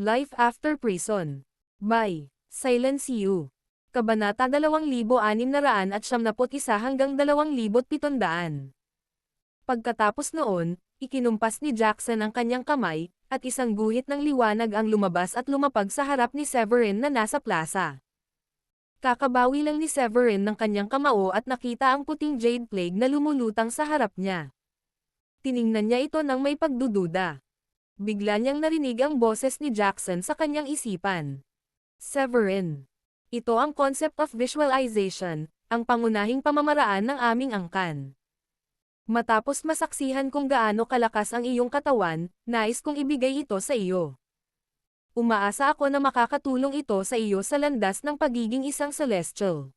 Life After Prison. By Silence You. Kabanata 2671 hanggang 2700. Pagkatapos noon, ikinumpas ni Jackson ang kanyang kamay, at isang guhit ng liwanag ang lumabas at lumapag sa harap ni Severin na nasa plaza. Kakabawi lang ni Severin ng kanyang kamao at nakita ang puting Jade Plague na lumulutang sa harap niya. Tiningnan niya ito nang may pagdududa. Bigla niyang narinig ang boses ni Jackson sa kanyang isipan. Severin. Ito ang concept of visualization, ang pangunahing pamamaraan ng aming angkan. Matapos masaksihan kung gaano kalakas ang iyong katawan, nais kong ibigay ito sa iyo. Umaasa ako na makakatulong ito sa iyo sa landas ng pagiging isang celestial.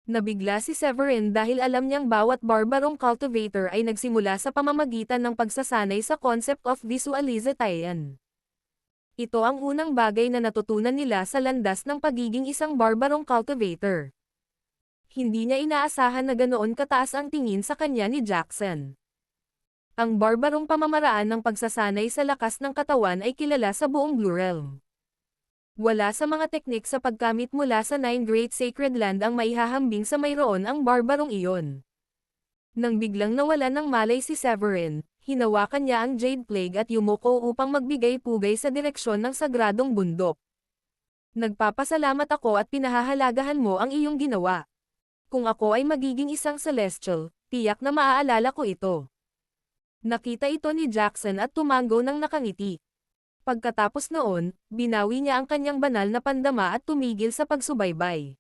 Nabigla si Severin dahil alam niyang bawat barbarong cultivator ay nagsimula sa pamamagitan ng pagsasanay sa concept of visualization. Ito ang unang bagay na natutunan nila sa landas ng pagiging isang barbarong cultivator. Hindi niya inaasahan na ganoon kataas ang tingin sa kanya ni Jackson. Ang barbarong pamamaraan ng pagsasanay sa lakas ng katawan ay kilala sa buong Blue Realm. Wala sa mga teknik sa pagkamit mula sa Nine Great Sacred Land ang maihahambing sa mayroon ang barbarong iyon. Nang biglang nawalan ng malay si Severin, hinawakan niya ang Jade Plague at yumuko upang magbigay pugay sa direksyon ng sagradong bundok. Nagpapasalamat ako at pinahahalagahan mo ang iyong ginawa. Kung ako ay magiging isang celestial, tiyak na maaalala ko ito. Nakita ito ni Jackson at tumango ng nakangiti. Pagkatapos noon, binawi niya ang kanyang banal na pandama at tumigil sa pagsubaybay.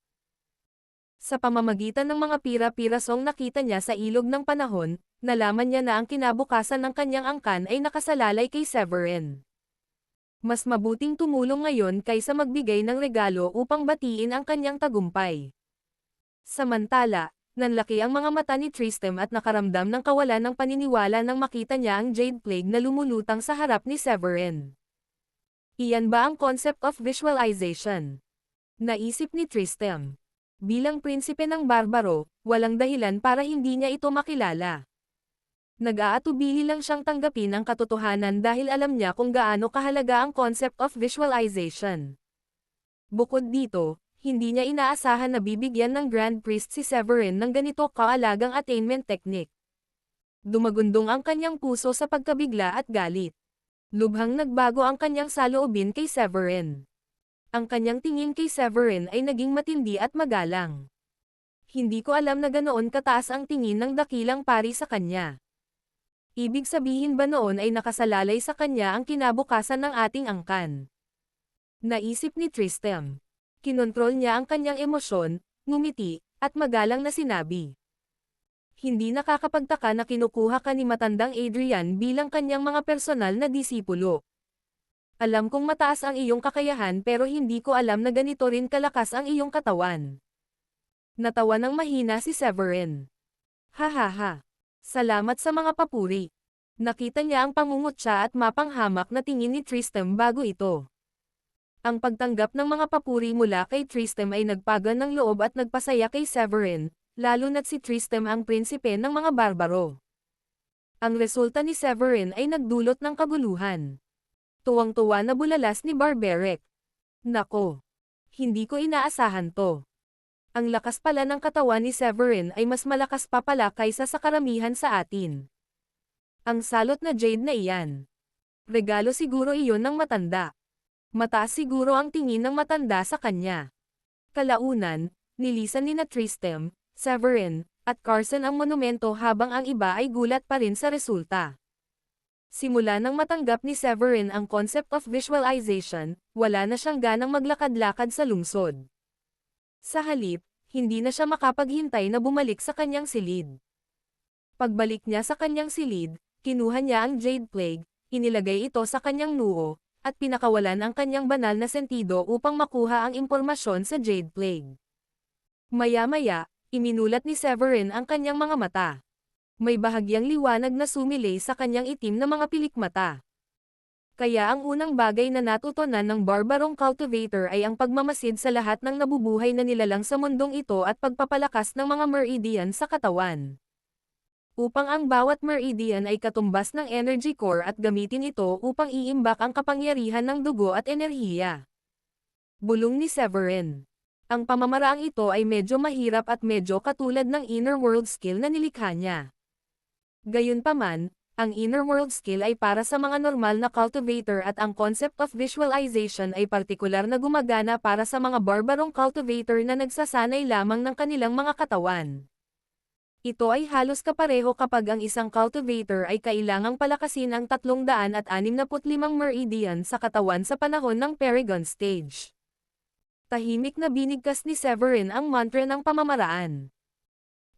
Sa pamamagitan ng mga pira-pirasong nakita niya sa ilog ng panahon, nalaman niya na ang kinabukasan ng kanyang angkan ay nakasalalay kay Severin. Mas mabuting tumulong ngayon kaysa magbigay ng regalo upang batiin ang kanyang tagumpay. Samantala, nanlaki ang mga mata ni Tristram at nakaramdam ng kawalan ng paniniwala nang makita niya ang Jade Plague na lumulutang sa harap ni Severin. Iyan ba ang concept of visualization? Naisip ni Tristram. Bilang prinsipe ng barbaro, walang dahilan para hindi niya ito makilala. Nag-aatubili lang siyang tanggapin ang katotohanan dahil alam niya kung gaano kahalaga ang concept of visualization. Bukod dito, hindi niya inaasahan na bibigyan ng Grand Priest si Severin ng ganito kaalagang attainment technique. Dumagundong ang kanyang puso sa pagkabigla at galit. Lubhang nagbago ang kanyang saloobin kay Severin. Ang kanyang tingin kay Severin ay naging matindi at magalang. Hindi ko alam na ganoon kataas ang tingin ng dakilang pari sa kanya. Ibig sabihin ba noon ay nakasalalay sa kanya ang kinabukasan ng ating angkan? Naisip ni Tristram. Kinontrol niya ang kanyang emosyon, ngumiti, at magalang na sinabi. Hindi nakakapagtaka na kinukuha ka ni matandang Adrian bilang kanyang mga personal na disipulo. Alam kong mataas ang iyong kakayahan pero hindi ko alam na ganito rin kalakas ang iyong katawan. Natawa ng mahina si Severin. Hahaha. Salamat sa mga papuri. Nakita niya ang pangungutya at mapanghamak na tingin ni Tristram bago ito. Ang pagtanggap ng mga papuri mula kay Tristram ay nagpagaan ng loob at nagpasaya kay Severin, lalo na't si Tristram ang prinsipe ng mga barbaro. Ang resulta ni Severin ay nagdulot ng kaguluhan. Tuwang-tuwa na bulalas ni Barbaric. Nako! Hindi ko inaasahan to. Ang lakas pala ng katawan ni Severin ay mas malakas pa pala kaysa sa karamihan sa atin. Ang salot na jade na iyan. Regalo siguro iyon ng matanda. Mataas siguro ang tingin ng matanda sa kanya. Kalaunan, nilisan ni Tristram, Severin, at Carson ang monumento habang ang iba ay gulat pa rin sa resulta. Simula nang matanggap ni Severin ang concept of visualization, wala na siyang ganang maglakad-lakad sa lungsod. Sa halip, hindi na siya makapaghintay na bumalik sa kanyang silid. Pagbalik niya sa kanyang silid, kinuha niya ang Jade Plague, inilagay ito sa kanyang noo, at pinakawalan ang kanyang banal na sentido upang makuha ang impormasyon sa Jade Plague. Maya-maya, iminulat ni Severin ang kanyang mga mata. May bahagyang liwanag na sumilay sa kanyang itim na mga pilikmata. Kaya ang unang bagay na natutunan ng barbarong cultivator ay ang pagmamasid sa lahat ng nabubuhay na nilalang sa mundong ito at pagpapalakas ng mga meridian sa katawan. upang ang bawat meridian ay katumbas ng energy core at gamitin ito upang iimbak ang kapangyarihan ng dugo at enerhiya. Bulong ni Severin. Ang pamamaraang ito ay medyo mahirap at medyo katulad ng inner world skill na nilikha niya. Gayunpaman, ang inner world skill ay para sa mga normal na cultivator at ang concept of visualization ay partikular na gumagana para sa mga barbarong cultivator na nagsasanay lamang ng kanilang mga katawan. Ito ay halos kapareho kapag ang isang cultivator ay kailangang palakasin ang 365 meridian sa katawan sa panahon ng Paragon stage. Tahimik na binigkas ni Severin ang mantra ng pamamaraan.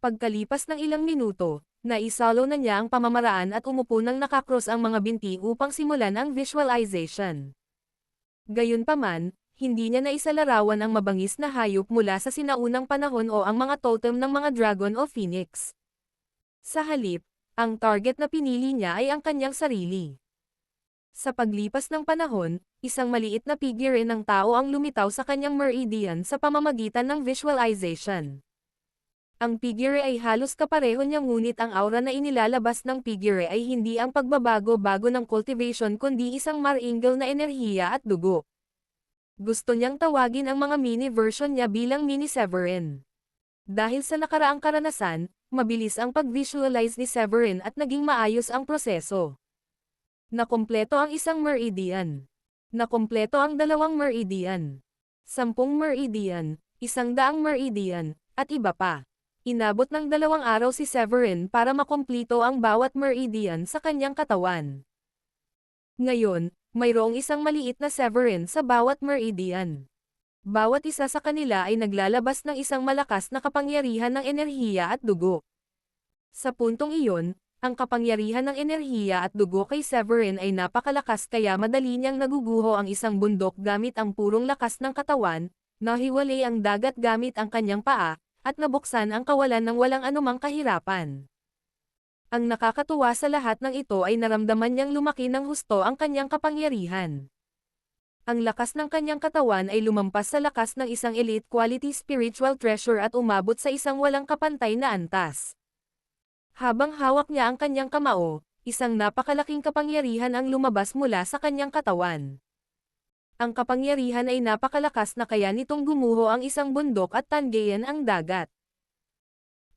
Pagkalipas ng ilang minuto, naisalo na niya ang pamamaraan at umupo nang nakakross ang mga binti upang simulan ang visualization. Gayunpaman, hindi niya naisalarawan ang mabangis na hayop mula sa sinaunang panahon o ang mga totem ng mga dragon o phoenix. Sa halip, ang target na pinili niya ay ang kanyang sarili. Sa paglipas ng panahon, isang maliit na figure ng tao ang lumitaw sa kanyang meridian sa pamamagitan ng visualization. Ang figure ay halos kapareho niya ngunit ang aura na inilalabas ng figure ay hindi ang pagbabago-bago ng cultivation kundi isang maringal na enerhiya at dugo. Gusto niyang tawagin ang mga mini version niya bilang mini Severin. Dahil sa nakaraang karanasan, mabilis ang pag-visualize ni Severin at naging maayos ang proseso. Nakumpleto ang isang meridian. Nakumpleto ang 2 meridian. 10 meridian, 100 meridian, at iba pa. Inabot ng 2 araw si Severin para makumplito ang bawat meridian sa kanyang katawan. Ngayon, mayroong isang maliit na Severin sa bawat meridian. Bawat isa sa kanila ay naglalabas ng isang malakas na kapangyarihan ng enerhiya at dugo. Sa puntong iyon, ang kapangyarihan ng enerhiya at dugo kay Severin ay napakalakas kaya madali niyang naguguho ang isang bundok gamit ang purong lakas ng katawan, nahiwalay ang dagat gamit ang kanyang paa, at nabuksan ang kawalan ng walang anumang kahirapan. Ang nakakatuwa sa lahat ng ito ay naramdaman niyang lumaki ng husto ang kanyang kapangyarihan. Ang lakas ng kanyang katawan ay lumampas sa lakas ng isang elite quality spiritual treasure at umabot sa isang walang kapantay na antas. Habang hawak niya ang kanyang kamao, isang napakalaking kapangyarihan ang lumabas mula sa kanyang katawan. Ang kapangyarihan ay napakalakas na kaya nitong gumuho ang isang bundok at tanggayan ang dagat.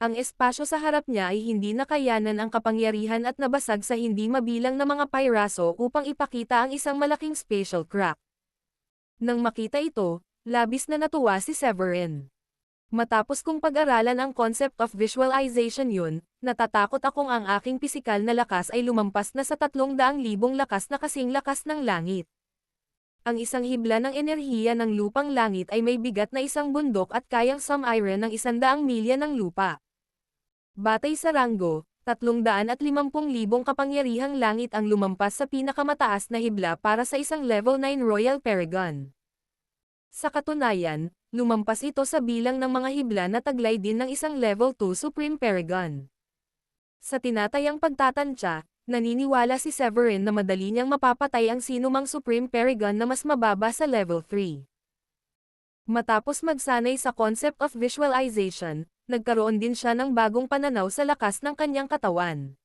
Ang espasyo sa harap niya ay hindi nakayanan ang kapangyarihan at nabasag sa hindi mabilang na mga piraso upang ipakita ang isang malaking spatial crack. Nang makita ito, labis na natuwa si Severin. Matapos kong pag-aralan ang concept of visualization yun, natatakot akong ang aking pisikal na lakas ay lumampas na sa 300,000 lakas na kasing lakas ng langit. Ang isang hibla ng enerhiya ng lupang langit ay may bigat na isang bundok at kayang sum-iron ng 100 milya ng lupa. Batay sa ranggo, 350,000 kapangyarihang langit ang lumampas sa pinakamataas na hibla para sa isang level 9 Royal Paragon. Sa katunayan, lumampas ito sa bilang ng mga hibla na taglay din ng isang level 2 Supreme Paragon. Sa tinatayang pagtatantya, naniniwala si Severin na madali niyang mapapatay ang sinumang Supreme Paragon na mas mababa sa level 3. Matapos magsanay sa concept of visualization, nagkaroon din siya ng bagong pananaw sa lakas ng kanyang katawan.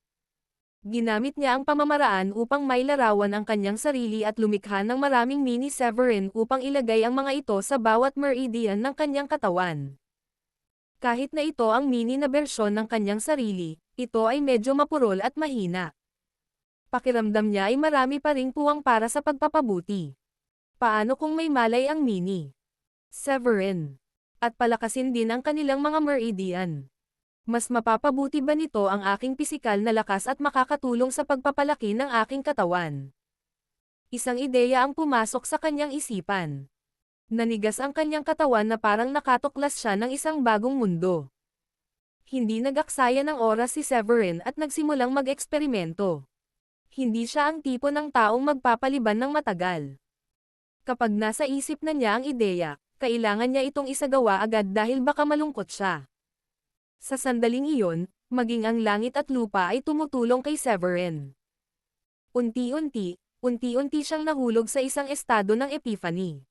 Ginamit niya ang pamamaraan upang mailarawan ang kanyang sarili at lumikha ng maraming mini Severin upang ilagay ang mga ito sa bawat meridian ng kanyang katawan. Kahit na ito ang mini na bersyon ng kanyang sarili, ito ay medyo mapurol at mahina. Pakiramdam niya ay marami pa ring puwang para sa pagpapabuti. Paano kung may malay ang mini Severin? At palakasin din ang kanilang mga meridian. Mas mapapabuti ba nito ang aking pisikal na lakas at makakatulong sa pagpapalaki ng aking katawan? Isang ideya ang pumasok sa kanyang isipan. Nanigas ang kanyang katawan na parang nakatuklas siya ng isang bagong mundo. Hindi nag-aksaya ng oras si Severin at nagsimulang mag-eksperimento. Hindi siya ang tipo ng taong magpapaliban ng matagal. Kapag nasa isip na niya ang ideya, kailangan niya itong isagawa agad dahil baka malungkot siya. Sa sandaling iyon, maging ang langit at lupa ay tumutulong kay Severin. Unti-unti siyang nahulog sa isang estado ng epiphany.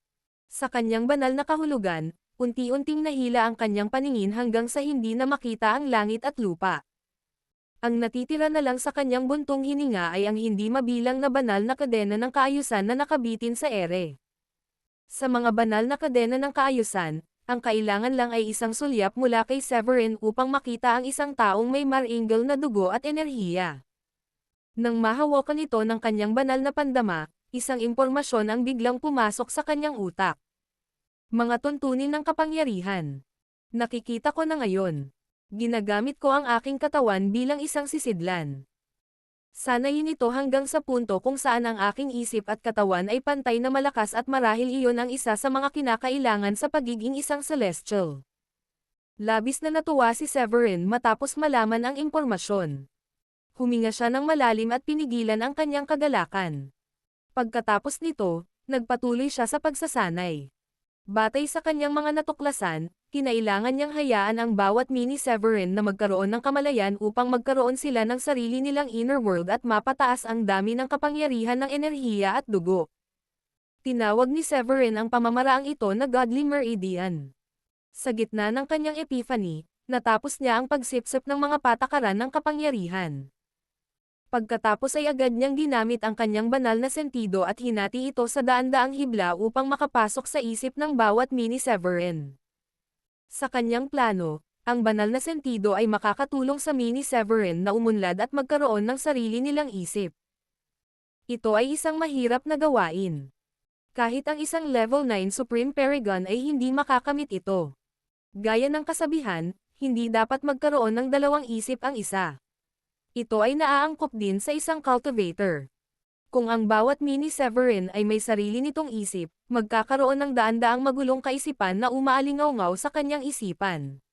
Sa kanyang banal na kahulugan, unti-unting nahila ang kanyang paningin hanggang sa hindi na makita ang langit at lupa. Ang natitira na lang sa kanyang buntong hininga ay ang hindi mabilang na banal na kadena ng kaayusan na nakabitin sa ere. Sa mga banal na kadena ng kaayusan, ang kailangan lang ay isang sulyap mula kay Severin upang makita ang isang taong may maringal na dugo at enerhiya. Nang mahawakan ito ng kanyang banal na pandama, isang impormasyon ang biglang pumasok sa kanyang utak. Mga tuntunin ng kapangyarihan. Nakikita ko na ngayon. Ginagamit ko ang aking katawan bilang isang sisidlan. Sanayin ito hanggang sa punto kung saan ang aking isip at katawan ay pantay na malakas at marahil iyon ang isa sa mga kinakailangan sa pagiging isang celestial. Labis na natuwa si Severin matapos malaman ang impormasyon. Huminga siya ng malalim at pinigilan ang kanyang kagalakan. Pagkatapos nito, nagpatuloy siya sa pagsasanay. Batay sa kanyang mga natuklasan, kinailangan niyang hayaan ang bawat mini Severin na magkaroon ng kamalayan upang magkaroon sila ng sarili nilang inner world at mapataas ang dami ng kapangyarihan ng enerhiya at dugo. Tinawag ni Severin ang pamamaraang ito na Godly Meridian. Sa gitna ng kanyang epiphany, natapos niya ang pagsipsip ng mga patakaran ng kapangyarihan. Pagkatapos ay agad niyang ginamit ang kanyang banal na sentido at hinati ito sa daan-daang hibla upang makapasok sa isip ng bawat mini Severin. Sa kanyang plano, ang banal na sentido ay makakatulong sa mini Severin na umunlad at magkaroon ng sarili nilang isip. Ito ay isang mahirap na gawain. Kahit ang isang level 9 Supreme Paragon ay hindi makakamit ito. Gaya ng kasabihan, hindi dapat magkaroon ng dalawang isip ang isa. Ito ay naaangkop din sa isang cultivator. Kung ang bawat mini Severin ay may sarili nitong isip, magkakaroon ng daan-daang magulong kaisipan na umaalingaw-ngaw sa kanyang isipan.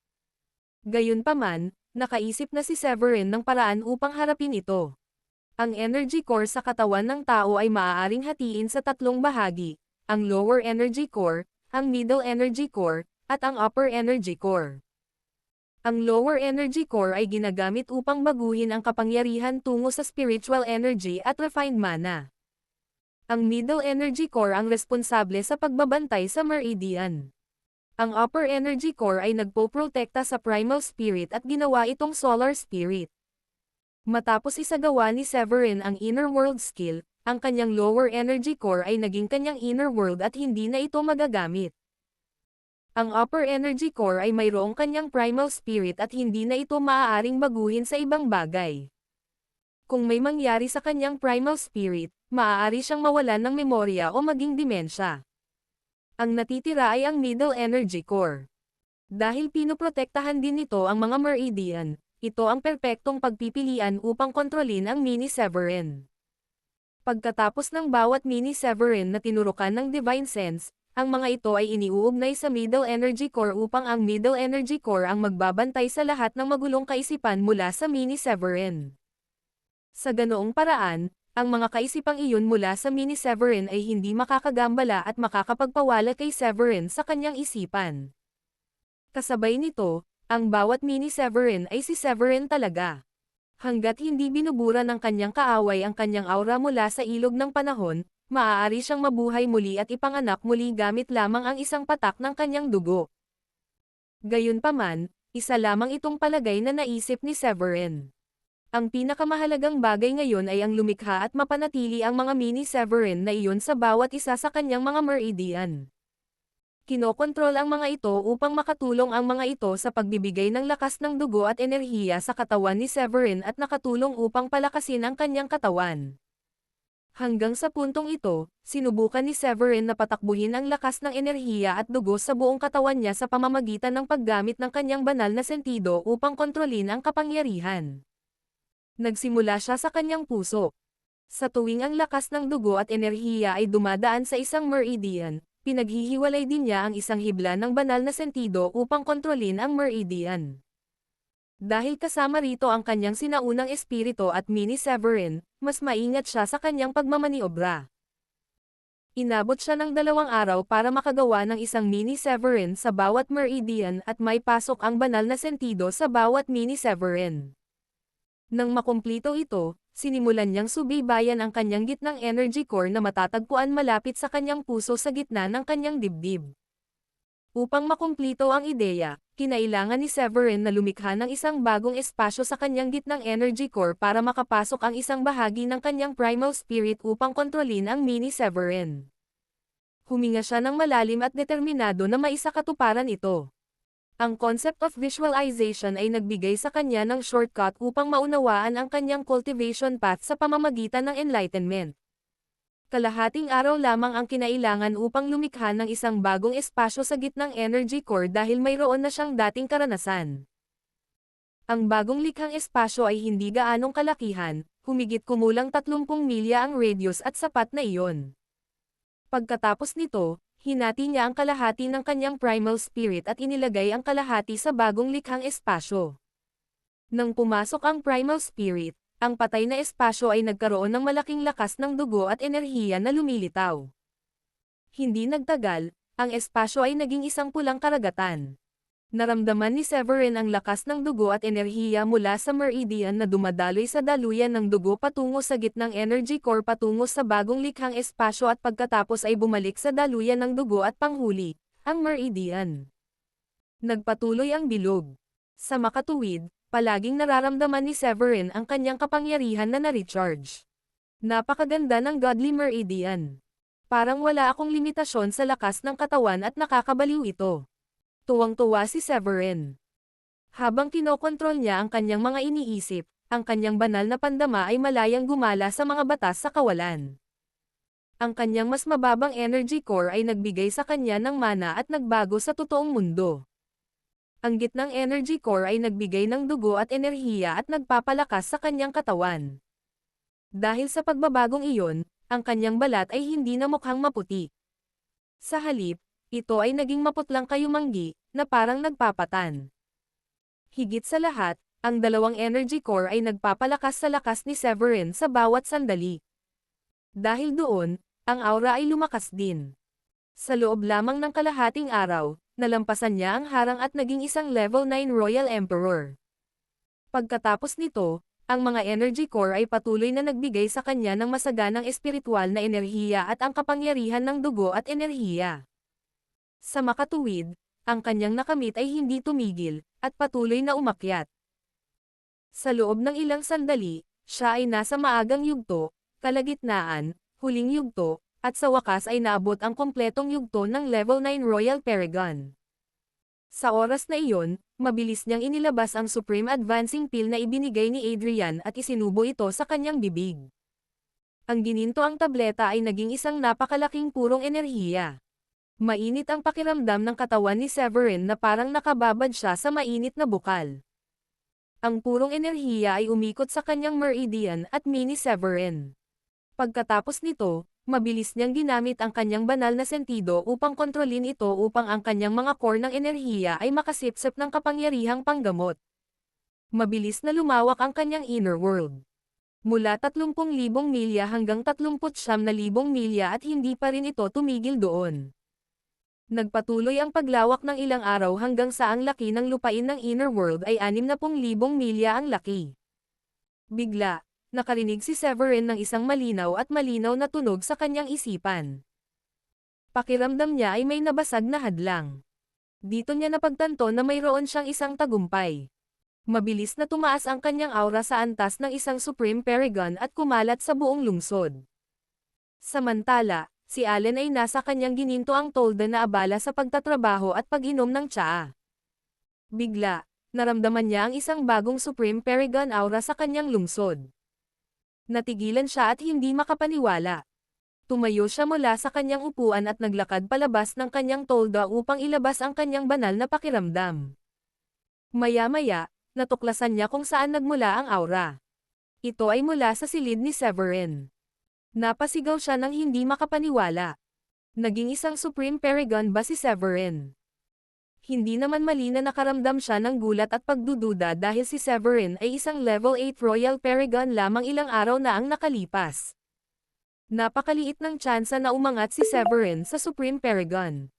Gayunpaman, nakaisip na si Severin ng paraan upang harapin ito. Ang energy core sa katawan ng tao ay maaaring hatiin sa tatlong bahagi, ang lower energy core, ang middle energy core, at ang upper energy core. Ang lower energy core ay ginagamit upang baguhin ang kapangyarihan tungo sa spiritual energy at refined mana. Ang middle energy core ang responsable sa pagbabantay sa meridian. Ang upper energy core ay nagpoprotekta sa primal spirit at ginawa itong solar spirit. Matapos isagawa ni Severin ang inner world skill, ang kanyang lower energy core ay naging kanyang inner world at hindi na ito magagamit. Ang upper energy core ay mayroong kanyang primal spirit at hindi na ito maaaring baguhin sa ibang bagay. Kung may mangyari sa kanyang primal spirit, maaari siyang mawalan ng memorya o maging dimensya. Ang natitira ay ang middle energy core. Dahil pinoprotektahan din nito ang mga meridian, ito ang perpektong pagpipilian upang kontrolin ang mini Severin. Pagkatapos ng bawat mini Severin na tinurukan ng Divine Sense, ang mga ito ay iniuugnay sa middle energy core upang ang middle energy core ang magbabantay sa lahat ng magulong kaisipan mula sa mini Severin. Sa ganoong paraan, ang mga kaisipang iyon mula sa mini Severin ay hindi makakagambala at makakapagpawala kay Severin sa kanyang isipan. Kasabay nito, ang bawat mini Severin ay si Severin talaga. Hanggat hindi binubura ng kanyang kaaway ang kanyang aura mula sa ilog ng panahon, maaari siyang mabuhay muli at ipanganak muli gamit lamang ang isang patak ng kanyang dugo. Gayunpaman, isa lamang itong palagay na naisip ni Severin. Ang pinakamahalagang bagay ngayon ay ang lumikha at mapanatili ang mga mini Severin na iyon sa bawat isa sa kanyang mga meridian. Kinokontrol ang mga ito upang makatulong ang mga ito sa pagbibigay ng lakas ng dugo at enerhiya sa katawan ni Severin at nakatulong upang palakasin ang kanyang katawan. Hanggang sa puntong ito, sinubukan ni Severin na patakbuhin ang lakas ng enerhiya at dugo sa buong katawan niya sa pamamagitan ng paggamit ng kanyang banal na sentido upang kontrolin ang kapangyarihan. Nagsimula siya sa kanyang puso. Sa tuwing ang lakas ng dugo at enerhiya ay dumadaan sa isang meridian, pinaghihiwalay din niya ang isang hibla ng banal na sentido upang kontrolin ang meridian. Dahil kasama rito ang kanyang sinaunang espiritu at mini Severin, mas maingat siya sa kanyang pagmamaniobra. Inabot siya ng 2 araw para makagawa ng isang mini Severin sa bawat meridian at may pasok ang banal na sentido sa bawat mini Severin. Nang makumplito ito, sinimulan niyang subaybayan ang kanyang gitnang energy core na matatagpuan malapit sa kanyang puso sa gitna ng kanyang dibdib. Upang makumplito ang ideya, kinailangan ni Severin na lumikha ng isang bagong espasyo sa kanyang gitnang energy core para makapasok ang isang bahagi ng kanyang primal spirit upang kontrolin ang mini Severin. Huminga siya ng malalim at determinado na maisakatuparan ito. Ang concept of visualization ay nagbigay sa kanya ng shortcut upang maunawaan ang kanyang cultivation path sa pamamagitan ng enlightenment. Kalahating araw lamang ang kinailangan upang lumikha ng isang bagong espasyo sa gitnang energy core dahil mayroon na siyang dating karanasan. Ang bagong likhang espasyo ay hindi gaanong kalakihan, humigit kumulang 30 milya ang radius at sapat na iyon. Pagkatapos nito, hinati niya ang kalahati ng kanyang primal spirit at inilagay ang kalahati sa bagong likhang espasyo. Nang pumasok ang primal spirit, ang patay na espasyo ay nagkaroon ng malaking lakas ng dugo at enerhiya na lumilitaw. Hindi nagtagal, ang espasyo ay naging isang pulang karagatan. Naramdaman ni Severin ang lakas ng dugo at enerhiya mula sa meridian na dumadaloy sa daluyan ng dugo patungo sa gitnang energy core patungo sa bagong likhang espasyo at pagkatapos ay bumalik sa daluyan ng dugo at panghuli, ang meridian. Nagpatuloy ang bilog. Sa makatuwid, palaging nararamdaman ni Severin ang kanyang kapangyarihan na na-recharge. Napakaganda ng godly meridian. Parang wala akong limitasyon sa lakas ng katawan at nakakabaliw ito. Tuwang-tuwa si Severin. Habang kinokontrol niya ang kanyang mga iniisip, ang kanyang banal na pandama ay malayang gumala sa mga batas sa kawalan. Ang kanyang mas mababang energy core ay nagbigay sa kanya ng mana at nagbago sa totoong mundo. Ang gitnang energy core ay nagbigay ng dugo at enerhiya at nagpapalakas sa kanyang katawan. Dahil sa pagbabagong iyon, ang kanyang balat ay hindi na mukhang maputi. Sa halip, ito ay naging maputlang kayumanggi, na parang nagpapatan. Higit sa lahat, ang dalawang energy core ay nagpapalakas sa lakas ni Severin sa bawat sandali. Dahil doon, ang aura ay lumakas din. Sa loob lamang ng kalahating araw, nalampasan niya ang harang at naging isang level 9 Royal Emperor. Pagkatapos nito, ang mga energy core ay patuloy na nagbigay sa kanya ng masaganang espiritual na enerhiya at ang kapangyarihan ng dugo at enerhiya. Sa makatuwid, ang kanyang nakamit ay hindi tumigil, at patuloy na umakyat. Sa loob ng ilang sandali, siya ay nasa maagang yugto, kalagitnaan, huling yugto, at sa wakas ay naabot ang kompletong yugto ng level 9 Royal Paragon. Sa oras na iyon, mabilis niyang inilabas ang Supreme Advancing Pill na ibinigay ni Adrian at isinubo ito sa kanyang bibig. Ang gininto ang tableta ay naging isang napakalaking purong enerhiya. Mainit ang pakiramdam ng katawan ni Severin na parang nakababad siya sa mainit na bukal. Ang purong enerhiya ay umikot sa kanyang meridian at mini Severin. Pagkatapos nito, mabilis niyang ginamit ang kanyang banal na sentido upang kontrolin ito upang ang kanyang mga core ng enerhiya ay makasipsip ng kapangyarihang panggamot. Mabilis na lumawak ang kanyang inner world. Mula 30,000 milya hanggang 39,000 milya at hindi pa rin ito tumigil doon. Nagpatuloy ang paglawak ng ilang araw hanggang sa ang laki ng lupain ng inner world ay 60,000 milya ang laki. Bigla, nakarinig si Severin ng isang malinaw at malinaw na tunog sa kanyang isipan. Pakiramdam niya ay may nabasag na hadlang. Dito niya napagtanto na mayroon siyang isang tagumpay. Mabilis na tumaas ang kanyang aura sa antas ng isang Supreme Paragon at kumalat sa buong lungsod. Samantala, si Allen ay nasa kanyang gininto ang tolda na abala sa pagtatrabaho at pag-inom ng tsaa. Bigla, naramdaman niya ang isang bagong Supreme Paragon aura sa kanyang lungsod. Natigilan siya at hindi makapaniwala. Tumayo siya mula sa kanyang upuan at naglakad palabas ng kanyang tolda upang ilabas ang kanyang banal na pakiramdam. Maya-maya, natuklasan niya kung saan nagmula ang aura. Ito ay mula sa silid ni Severin. Napasigaw siya nang hindi makapaniwala. Naging isang Supreme Paragon ba si Severin? Hindi naman mali na nakaramdam siya ng gulat at pagdududa dahil si Severin ay isang level 8 Royal Paragon lamang ilang araw na ang nakalipas. Napakaliit ng tsansa na umangat si Severin sa Supreme Paragon.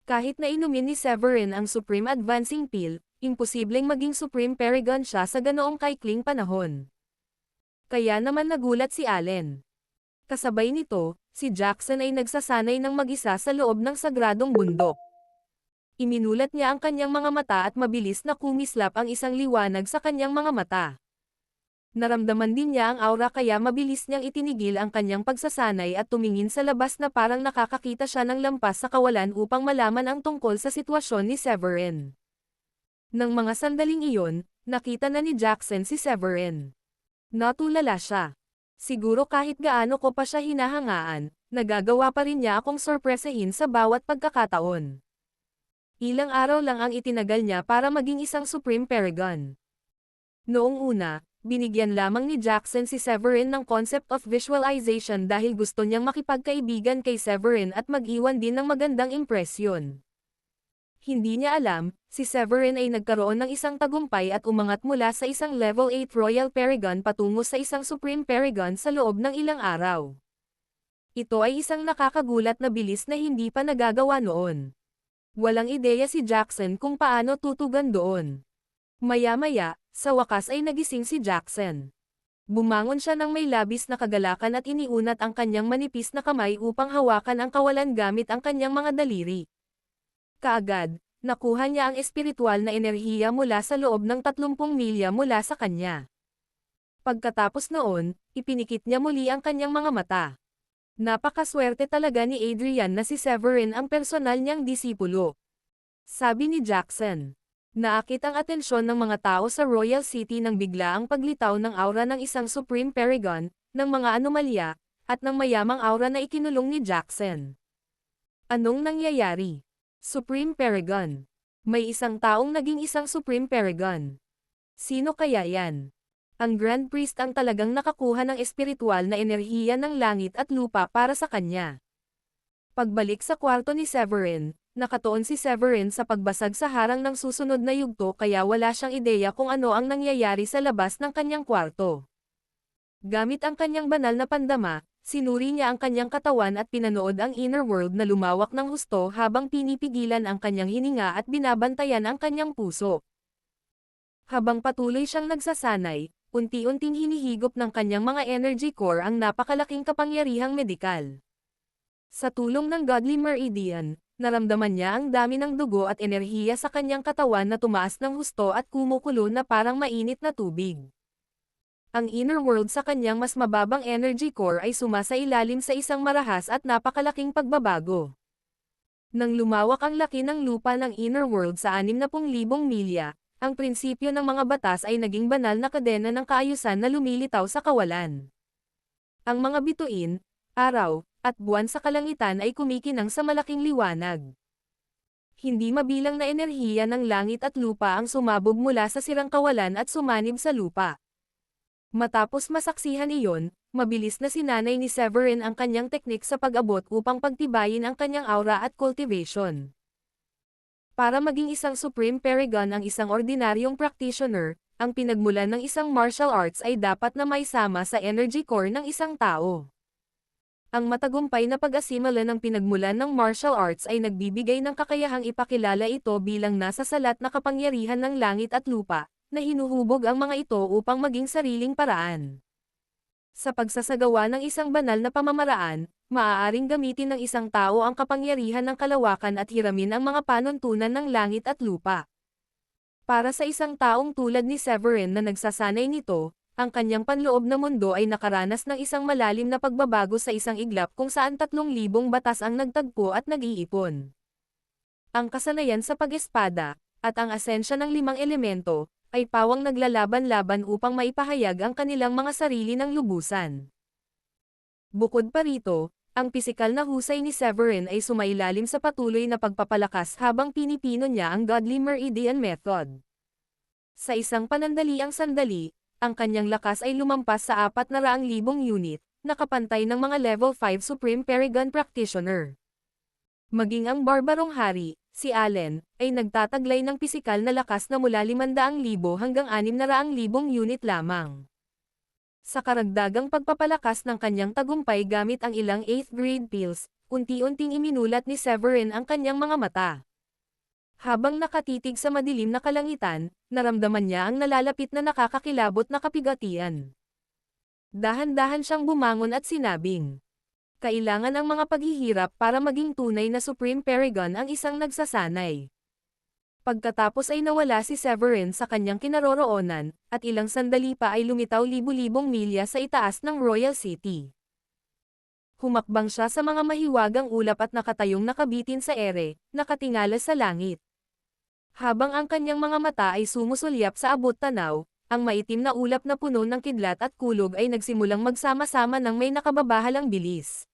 Kahit na inumin ni Severin ang Supreme Advancing Pill, imposibleng maging Supreme Paragon siya sa ganoong kaikling panahon. Kaya naman nagulat si Allen. Kasabay nito, si Jackson ay nagsasanay ng mag-isa sa loob ng sagradong bundok. Iminulat niya ang kanyang mga mata at mabilis na kumislap ang isang liwanag sa kanyang mga mata. Naramdaman din niya ang aura kaya mabilis niyang itinigil ang kanyang pagsasanay at tumingin sa labas na parang nakakakita siya ng lampas sa kawalan upang malaman ang tungkol sa sitwasyon ni Severin. Nang mga sandaling iyon, nakita na ni Jackson si Severin. Natulala siya. Siguro kahit gaano ko pa siya hinahangaan, nagagawa pa rin niya akong sorpresahin sa bawat pagkakataon. Ilang araw lang ang itinagal niya para maging isang Supreme Paragon. Noong una, binigyan lamang ni Jackson si Severin ng concept of visualization dahil gusto niyang makipagkaibigan kay Severin at mag-iwan din ng magandang impresyon. Hindi niya alam, si Severin ay nagkaroon ng isang tagumpay at umangat mula sa isang level 8 Royal Paragon patungo sa isang Supreme Paragon sa loob ng ilang araw. Ito ay isang nakakagulat na bilis na hindi pa nagagawa noon. Walang ideya si Jackson kung paano tutugan doon. Maya-maya, sa wakas ay nagising si Jackson. Bumangon siya ng may labis na kagalakan at iniunat ang kanyang manipis na kamay upang hawakan ang kawalan gamit ang kanyang mga daliri. Kaagad, nakuha niya ang espiritual na enerhiya mula sa loob ng 30 milya mula sa kanya. Pagkatapos noon, ipinikit niya muli ang kanyang mga mata. Napakaswerte talaga ni Adrian na si Severin ang personal niyang disipulo. Sabi ni Jackson. Naakit ang atensyon ng mga tao sa Royal City nang bigla ang paglitaw ng aura ng isang Supreme Paragon, ng mga anomalya, at ng mayamang aura na ikinulong ni Jackson. Anong nangyayari? Supreme Paragon. May isang taong naging isang Supreme Paragon. Sino kaya yan? Ang Grand Priest ang talagang nakakuha ng espiritual na enerhiya ng langit at lupa para sa kanya. Pagbalik sa kwarto ni Severin, nakatuon si Severin sa pagbasag sa harang ng susunod na yugto kaya wala siyang ideya kung ano ang nangyayari sa labas ng kanyang kwarto. Gamit ang kanyang banal na pandama, sinuri niya ang kanyang katawan at pinanood ang inner world na lumawak ng husto habang pinipigilan ang kanyang hininga at binabantayan ang kanyang puso. Habang patuloy siyang nagsasanay, unti-unting hinihigop ng kanyang mga energy core ang napakalaking kapangyarihang medikal. Sa tulong ng Godly Meridian, naramdaman niya ang dami ng dugo at enerhiya sa kanyang katawan na tumaas ng husto at kumukulo na parang mainit na tubig. Ang inner world sa kanyang mas mababang energy core ay sumasailalim sa isang marahas at napakalaking pagbabago. Nang lumawak ang laki ng lupa ng inner world sa 60,000 milya, ang prinsipyo ng mga batas ay naging banal na kadena ng kaayusan na lumilitaw sa kawalan. Ang mga bituin, araw, at buwan sa kalangitan ay kumikinang sa malaking liwanag. Hindi mabilang na enerhiya ng langit at lupa ang sumabog mula sa sirang kawalan at sumanib sa lupa. Matapos masaksihan iyon, mabilis na sinanay ni Severin ang kanyang teknik sa pag-abot upang pagtibayin ang kanyang aura at cultivation. Para maging isang Supreme Paragon ang isang ordinaryong practitioner, ang pinagmulan ng isang martial arts ay dapat na maisama sa energy core ng isang tao. Ang matagumpay na pag-asimila ng pinagmulan ng martial arts ay nagbibigay ng kakayahang ipakilala ito bilang nasa salat na kapangyarihan ng langit at lupa, na hinuhubog ang mga ito upang maging sariling paraan. Sa pagsasagawa ng isang banal na pamamaraan, maaaring gamitin ng isang tao ang kapangyarihan ng kalawakan at hiramin ang mga panuntunan ng langit at lupa. Para sa isang taong tulad ni Severin na nagsasanay nito, ang kanyang panloob na mundo ay nakaranas ng isang malalim na pagbabago sa isang iglap kung saan 3,000 batas ang nagtagpo at nag-iipon. Ang kasanayan sa pag-espada, at ang asensya ng 5 elemento, ay pawang naglalaban-laban upang maipahayag ang kanilang mga sarili ng lubusan. Bukod pa rito, ang pisikal na husay ni Severin ay sumailalim sa patuloy na pagpapalakas habang pinipino niya ang Godly Meridian Method. Sa isang panandaliang sandali, ang kanyang lakas ay lumampas sa 400,000 unit, nakapantay ng mga level 5 Supreme Paragon Practitioner. Maging ang barbarong hari, si Allen, ay nagtataglay ng pisikal na lakas na mula 500,000 hanggang 600,000 unit lamang. Sa karagdagang pagpapalakas ng kanyang tagumpay gamit ang ilang 8th grade pills, unti-unting iminulat ni Severin ang kanyang mga mata. Habang nakatitig sa madilim na kalangitan, naramdaman niya ang nalalapit na nakakakilabot na kapigatian. Dahan-dahan siyang bumangon at sinabing, kailangan ang mga paghihirap para maging tunay na Supreme Paragon ang isang nagsasanay. Pagkatapos ay nawala si Severin sa kanyang kinaroroonan, at ilang sandali pa ay lumitaw libu-libong milya sa itaas ng Royal City. Humakbang siya sa mga mahiwagang ulap at nakatayong nakabitin sa ere, nakatingala sa langit. Habang ang kanyang mga mata ay sumusulyap sa abot-tanaw, ang maitim na ulap na puno ng kidlat at kulog ay nagsimulang magsama-sama ng may nakababahalang bilis.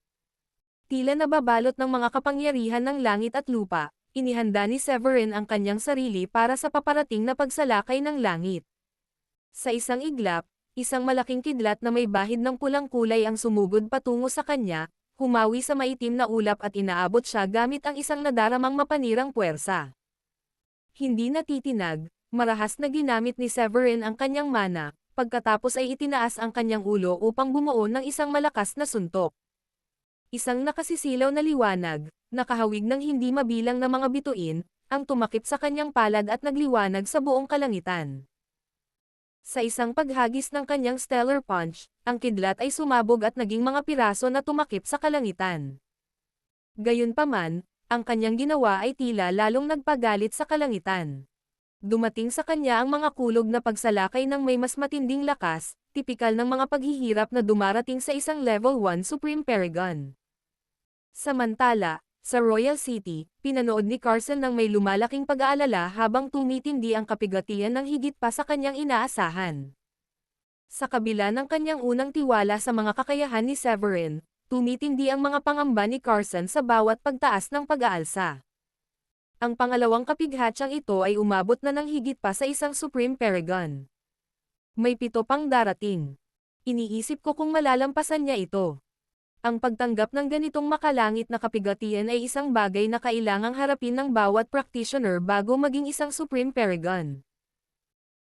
Tila nababalot ng mga kapangyarihan ng langit at lupa, inihanda ni Severin ang kanyang sarili para sa paparating na pagsalakay ng langit. Sa isang iglap, isang malaking kidlat na may bahid ng pulang kulay ang sumugod patungo sa kanya, humawi sa maitim na ulap at inaabot siya gamit ang isang nadaramang mapanirang puwersa. Hindi natitinag, marahas na ginamit ni Severin ang kanyang mana, pagkatapos ay itinaas ang kanyang ulo upang bumuo ng isang malakas na suntok. Isang nakasisilaw na liwanag, nakahawig ng hindi mabilang na mga bituin, ang tumakip sa kanyang palad at nagliwanag sa buong kalangitan. Sa isang paghagis ng kanyang stellar punch, ang kidlat ay sumabog at naging mga piraso na tumakip sa kalangitan. Gayunpaman, ang kanyang ginawa ay tila lalong nagpagalit sa kalangitan. Dumating sa kanya ang mga kulog na pagsalakay ng may mas matinding lakas, tipikal ng mga paghihirap na dumarating sa isang level 1 Supreme Paragon. Samantala, sa Royal City, pinanood ni Carson ng may lumalaking pag-aalala habang tumitindi ang kapigatian ng higit pa sa kanyang inaasahan. Sa kabila ng kanyang unang tiwala sa mga kakayahan ni Severin, tumitindi ang mga pangamba ni Carson sa bawat pagtaas ng pag-aalsa. Ang pangalawang kapighatyang ito ay umabot na ng higit pa sa isang Supreme Paragon. May 7 pang darating. Iniisip ko kung malalampasan niya ito. Ang pagtanggap ng ganitong makalangit na kapigatian ay isang bagay na kailangang harapin ng bawat practitioner bago maging isang Supreme Paragon.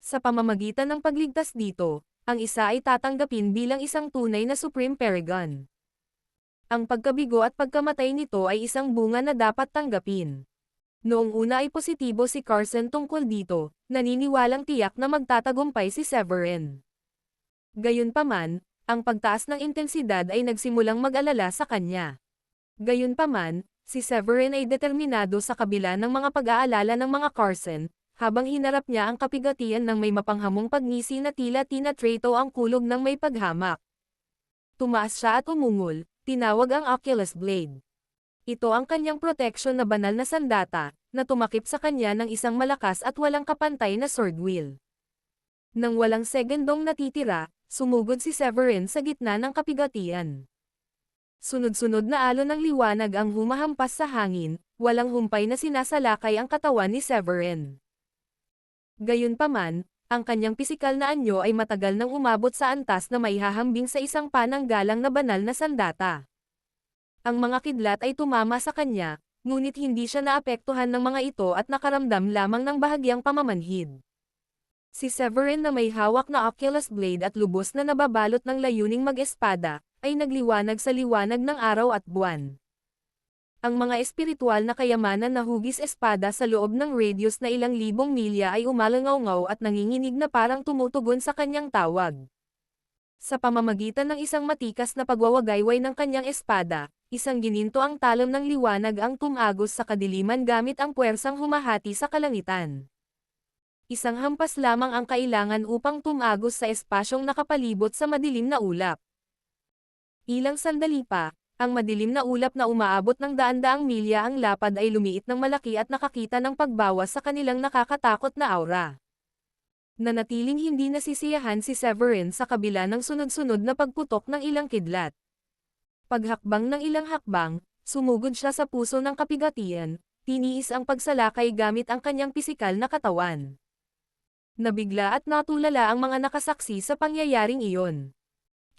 Sa pamamagitan ng pagligtas dito, ang isa ay tatanggapin bilang isang tunay na Supreme Paragon. Ang pagkabigo at pagkamatay nito ay isang bunga na dapat tanggapin. Noong una ay positibo si Carson tungkol dito, naniniwalang tiyak na magtatagumpay si Severin. Gayunpaman, ang pagtaas ng intensidad ay nagsimulang mag-alala sa kanya. Gayunpaman, si Severin ay determinado sa kabila ng mga pag-aalala ng mga Carson, habang hinarap niya ang kapigatian ng may mapanghamong pagngisi na tila tinatrato ang kulog ng may paghamak. Tumaas siya at umungol, tinawag ang Oculus Blade. Ito ang kanyang proteksyon na banal na sandata, na tumakip sa kanya ng isang malakas at walang kapantay na sword wheel. Nang walang segundong natitira, sumugod si Severin sa gitna ng kapigatian. Sunod-sunod na alon ng liwanag ang humahampas sa hangin, walang humpay na sinasalakay ang katawan ni Severin. Gayunpaman, ang kanyang pisikal na anyo ay matagal nang umabot sa antas na maihahambing sa isang pananggalang na banal na sandata. Ang mga kidlat ay tumama sa kanya, ngunit hindi siya naapektuhan ng mga ito at nakaramdam lamang ng bahagyang pamamanhid. Si Severin na may hawak na Oculus Blade at lubos na nababalot ng layuning mag-espada, ay nagliwanag sa liwanag ng araw at buwan. Ang mga espiritual na kayamanan na hugis espada sa loob ng radius na ilang libong milya ay umalangaw-ngaw at nanginginig na parang tumutugon sa kanyang tawag. Sa pamamagitan ng isang matikas na pagwawagayway ng kanyang espada, isang gininto ang talam ng liwanag ang tumagos sa kadiliman gamit ang puwersang humahati sa kalangitan. Isang hampas lamang ang kailangan upang tumagos sa espasyong nakapalibot sa madilim na ulap. Ilang sandali pa, ang madilim na ulap na umaabot ng daan-daang milya ang lapad ay lumiit ng malaki at nakakita ng pagbawas sa kanilang nakakatakot na aura. Nanatiling hindi nasisiyahan si Severin sa kabila ng sunod-sunod na pagputok ng ilang kidlat. Paghakbang ng ilang hakbang, sumugod siya sa puso ng kapigatian, tiniis ang pagsalakay gamit ang kanyang pisikal na katawan. Nabigla at natulala ang mga nakasaksi sa pangyayaring iyon.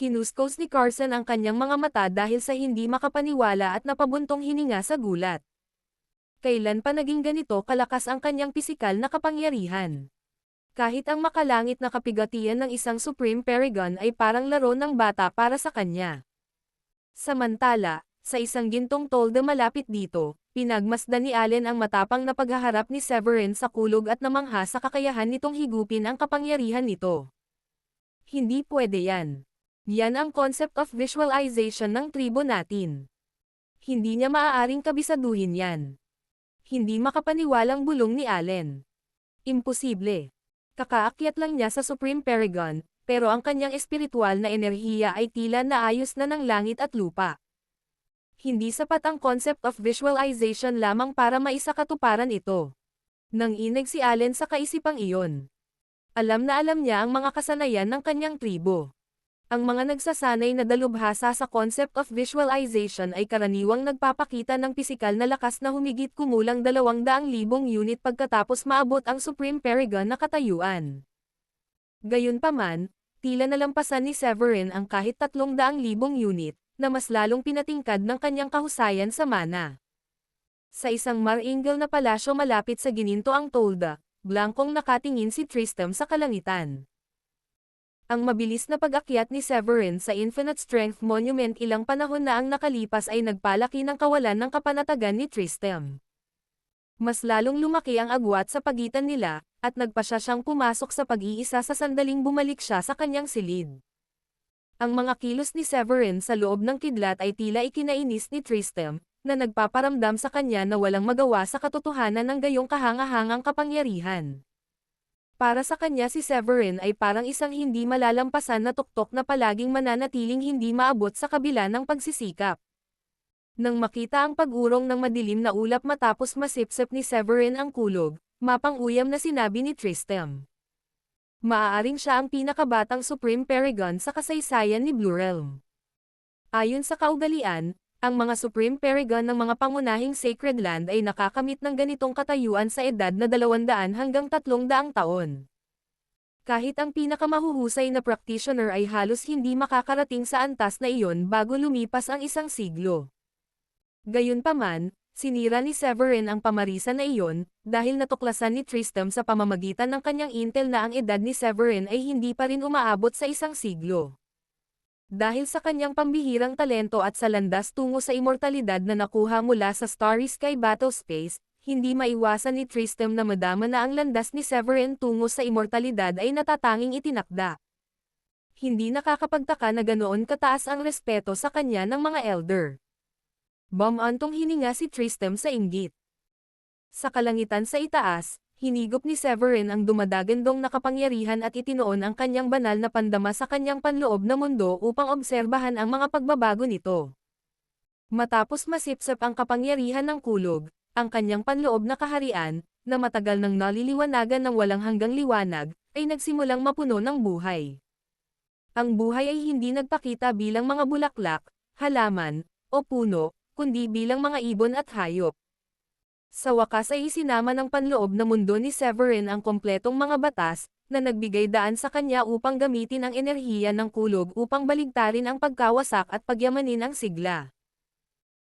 Kinuskos ni Carson ang kanyang mga mata dahil sa hindi makapaniwala at napabuntong hininga sa gulat. Kailan pa naging ganito kalakas ang kanyang pisikal na kapangyarihan? Kahit ang makalangit na kapigatian ng isang Supreme Paragon ay parang laro ng bata para sa kanya. Samantala, sa isang gintong tolda malapit dito, pinagmasdan ni Allen ang matapang na paghaharap ni Severin sa kulog at namangha sa kakayahan nitong higupin ang kapangyarihan nito. Hindi pwede yan. Yan ang concept of visualization ng tribo natin. Hindi niya maaaring kabisaduhin yan. Hindi makapaniwalang bulong ni Allen. Imposible. Kakaakyat lang niya sa Supreme Paragon, pero ang kanyang espiritual na enerhiya ay tila naayos na ng langit at lupa. Hindi sapat ang concept of visualization lamang para maisakatuparan ito. Nanginig si Allen sa kaisipang iyon. Alam na alam niya ang mga kasanayan ng kanyang tribo. Ang mga nagsasanay na dalubhasa sa concept of visualization ay karaniwang nagpapakita ng pisikal na lakas na humigit kumulang 200,000 unit pagkatapos maabot ang Supreme Paragon na katayuan. Gayunpaman, tila nalampasan ni Severin ang kahit 300,000 unit, na mas lalong pinatingkad ng kanyang kahusayan sa mana. Sa isang maringal na palasyo malapit sa gininto ang Tolda, blankong nakatingin si Tristram sa kalangitan. Ang mabilis na pag-akyat ni Severin sa Infinite Strength Monument ilang panahon na ang nakalipas ay nagpalaki ng kawalan ng kapanatagan ni Tristram. Mas lalong lumaki ang agwat sa pagitan nila, at nagpasya siyang pumasok sa pag-iisa sa sandaling bumalik siya sa kanyang silid. Ang mga kilos ni Severin sa loob ng kidlat ay tila ikinainis ni Tristram, na nagpaparamdam sa kanya na walang magawa sa katotohanan ng gayong kahangahangang kapangyarihan. Para sa kanya si Severin ay parang isang hindi malalampasan na tuktok na palaging mananatiling hindi maabot sa kabila ng pagsisikap. Nang makita ang pag-urong ng madilim na ulap matapos masipsip ni Severin ang kulog, mapang-uyam na sinabi ni Tristram. Maaaring siya ang pinakabatang Supreme Paragon sa kasaysayan ni Blue Realm. Ayon sa kaugalian, ang mga Supreme Paragon ng mga pangunahing Sacred Land ay nakakamit ng ganitong katayuan sa edad na 200 hanggang 300 taon. Kahit ang pinakamahuhusay na practitioner ay halos hindi makakarating sa antas na iyon bago lumipas ang isang siglo. Gayunpaman, sinira ni Severin ang pamarisan na iyon, dahil natuklasan ni Tristram sa pamamagitan ng kanyang intel na ang edad ni Severin ay hindi pa rin umaabot sa isang siglo. Dahil sa kanyang pambihirang talento at sa landas tungo sa immortalidad na nakuha mula sa Starry Sky Battle Space, hindi maiwasan ni Tristram na madama na ang landas ni Severin tungo sa immortalidad ay natatanging itinakda. Hindi nakakapagtaka na ganoon kataas ang respeto sa kanya ng mga elder. Bumantong hininga si Tristram sa inggit. Sa kalangitan sa itaas, hinigop ni Severin ang dumadagandong na kapangyarihan at itinoon ang kanyang banal na pandama sa kanyang panloob na mundo upang obserbahan ang mga pagbabago nito. Matapos masipsip ang kapangyarihan ng kulog, ang kanyang panloob na kaharian, na matagal nang naliliwanagan ng walang hanggang liwanag, ay nagsimulang mapuno ng buhay. Ang buhay ay hindi nagpakita bilang mga bulaklak, halaman, o puno, kundi bilang mga ibon at hayop. Sa wakas ay isinama ng panloob na mundo ni Severin ang kompletong mga batas, na nagbigay daan sa kanya upang gamitin ang enerhiya ng kulog upang baligtarin ang pagkawasak at pagyamanin ang sigla.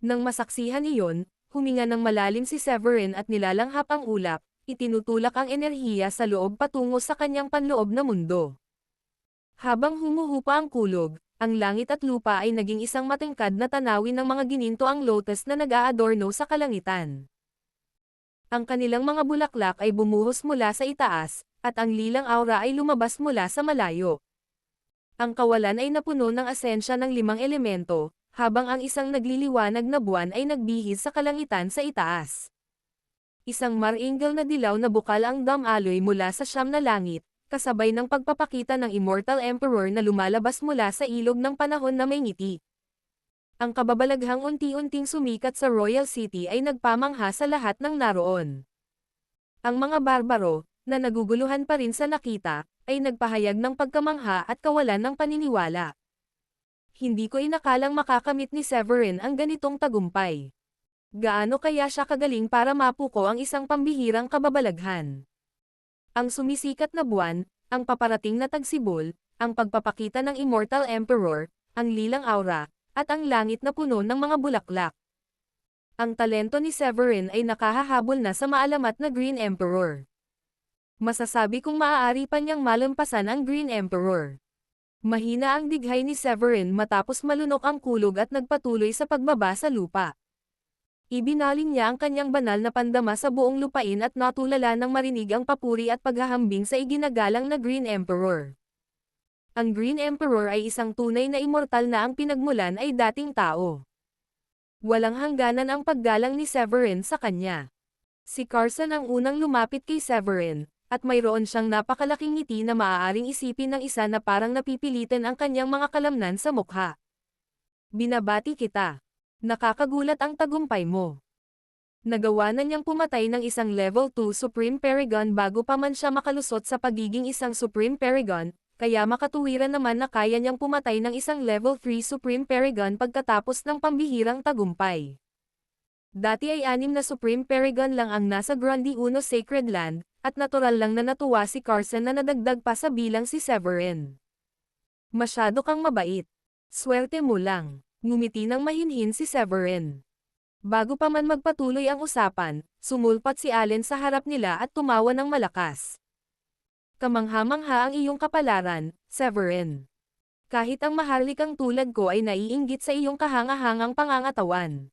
Nang masaksihan iyon, huminga ng malalim si Severin at nilalanghap ang ulap, itinutulak ang enerhiya sa loob patungo sa kanyang panloob na mundo. Habang humuhupa ang kulog, ang langit at lupa ay naging isang matingkad na tanawin ng mga ginintoang lotus na nag-aadorno sa kalangitan. Ang kanilang mga bulaklak ay bumuhos mula sa itaas, at ang lilang aura ay lumabas mula sa malayo. Ang kawalan ay napuno ng asensya ng 5 elemento, habang ang isang nagliliwanag na buwan ay nagbihis sa kalangitan sa itaas. Isang maringal na dilaw na bukal ang damaloy mula sa 9 na langit, kasabay ng pagpapakita ng Immortal Emperor na lumalabas mula sa ilog ng panahon na may ngiti. Ang kababalaghang unti-unting sumikat sa Royal City ay nagpamangha sa lahat ng naroon. Ang mga barbaro, na naguguluhan pa rin sa nakita, ay nagpahayag ng pagkamangha at kawalan ng paniniwala. Hindi ko inakalang makakamit ni Severin ang ganitong tagumpay. Gaano kaya siya kagaling para mapuko ang isang pambihirang kababalaghan? Ang sumisikat na buwan, ang paparating na tagsibol, ang pagpapakita ng Immortal Emperor, ang lilang aura, at ang langit na puno ng mga bulaklak. Ang talento ni Severin ay nakahahabol na sa maalamat na Green Emperor. Masasabi kong maaari pa niyang malampasan ang Green Emperor. Mahina ang dighay ni Severin matapos malunok ang kulog at nagpatuloy sa pagbaba sa lupa. Ibinaling niya ang kanyang banal na pandama sa buong lupain at natulala ng marinig ang papuri at paghahambing sa iginagalang na Green Emperor. Ang Green Emperor ay isang tunay na immortal na ang pinagmulan ay dating tao. Walang hangganan ang paggalang ni Severin sa kanya. Si Carson ang unang lumapit kay Severin, at mayroon siyang napakalaking ngiti na maaaring isipin ng isa na parang napipilitan ang kanyang mga kalamnan sa mukha. Binabati kita. Nakakagulat ang tagumpay mo. Nagawa na niyang pumatay ng isang Level 2 Supreme Paragon bago pa man siya makalusot sa pagiging isang Supreme Paragon, kaya makatuwiran naman na kaya niyang pumatay ng isang Level 3 Supreme Paragon pagkatapos ng pambihirang tagumpay. Dati ay 6 na Supreme Paragon lang ang nasa Grundy Uno Sacred Land, at natural lang na natuwa si Carson na nadagdag pa sa bilang si Severin. Masyado kang mabait. Swerte mo lang. Ngumiti ng mahinhin si Severin. Bago pa man magpatuloy ang usapan, sumulpat si Allen sa harap nila at tumawa ng malakas. Kamangha-mangha ang iyong kapalaran, Severin. Kahit ang maharlikang tulad ko ay naiinggit sa iyong kahanga-hangang pangangatawan.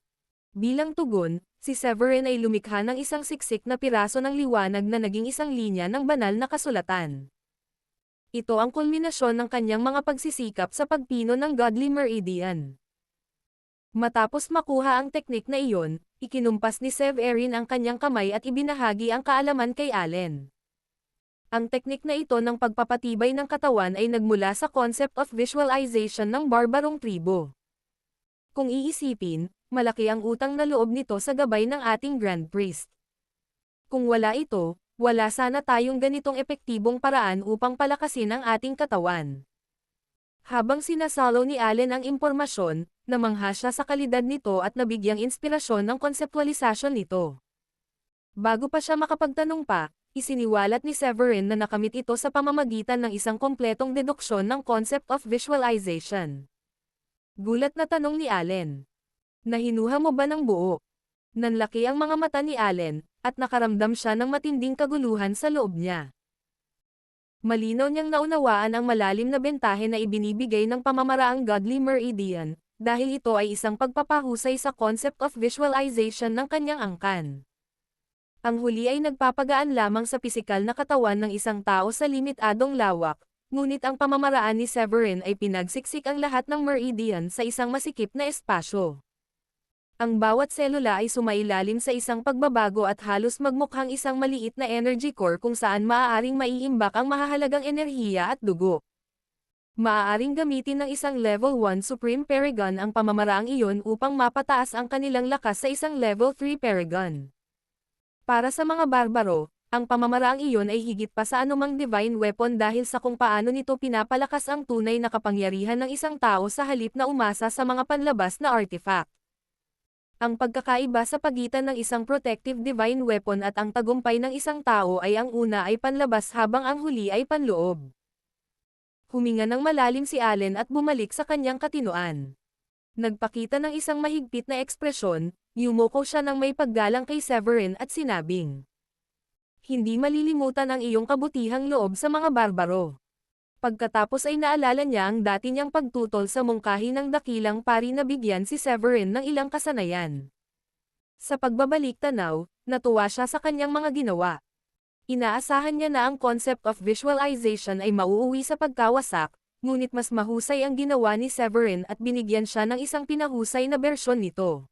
Bilang tugon, si Severin ay lumikha ng isang siksik na piraso ng liwanag na naging isang linya ng banal na kasulatan. Ito ang kulminasyon ng kanyang mga pagsisikap sa pagpino ng Godly Meridian. Matapos makuha ang teknik na iyon, ikinumpas ni Severin ang kanyang kamay at ibinahagi ang kaalaman kay Allen. Ang teknik na ito ng pagpapatibay ng katawan ay nagmula sa concept of visualization ng barbarong tribo. Kung iisipin, malaki ang utang na loob nito sa gabay ng ating Grand Priest. Kung wala ito, wala sana tayong ganitong epektibong paraan upang palakasin ang ating katawan. Habang sinasalo ni Allen ang impormasyon, namangha siya sa kalidad nito at nabigyang inspirasyon ng konseptualisasyon nito. Bago pa siya makapagtanong pa, isiniwalat ni Severin na nakamit ito sa pamamagitan ng isang kompletong deduksyon ng concept of visualization. Gulat na tanong ni Allen. Nahinuha mo ba ng buo? Nanlaki ang mga mata ni Allen, at nakaramdam siya ng matinding kaguluhan sa loob niya. Malinaw niyang naunawaan ang malalim na bentahe na ibinibigay ng pamamaraang Godly Meridian, dahil ito ay isang pagpapahusay sa concept of visualization ng kanyang angkan. Ang huli ay nagpapagaan lamang sa pisikal na katawan ng isang tao sa limitadong lawak, ngunit ang pamamaraan ni Severin ay pinagsiksik ang lahat ng meridian sa isang masikip na espasyo. Ang bawat selula ay sumailalim sa isang pagbabago at halos magmukhang isang maliit na energy core kung saan maaaring maiimbak ang mahahalagang enerhiya at dugo. Maaaring gamitin ng isang Level 1 Supreme Paragon ang pamamaraang iyon upang mapataas ang kanilang lakas sa isang Level 3 Paragon. Para sa mga barbaro, ang pamamaraang iyon ay higit pa sa anumang divine weapon dahil sa kung paano nito pinapalakas ang tunay na kapangyarihan ng isang tao sa halip na umasa sa mga panlabas na artifact. Ang pagkakaiba sa pagitan ng isang protective divine weapon at ang tagumpay ng isang tao ay ang una ay panlabas habang ang huli ay panloob. Huminga ng malalim si Allen at bumalik sa kanyang katinoan. Nagpakita ng isang mahigpit na ekspresyon, yumuko siya ng may paggalang kay Severin at sinabing, "Hindi malilimutan ang iyong kabutihang loob sa mga barbaro." Pagkatapos ay naalala niya ang dati niyang pagtutol sa mungkahi ng dakilang pari na bigyan si Severin ng ilang kasanayan. Sa pagbabalik tanaw, natuwa siya sa kanyang mga ginawa. Inaasahan niya na ang concept of visualization ay mauuwi sa pagkawasak, ngunit mas mahusay ang ginawa ni Severin at binigyan siya ng isang pinahusay na bersyon nito.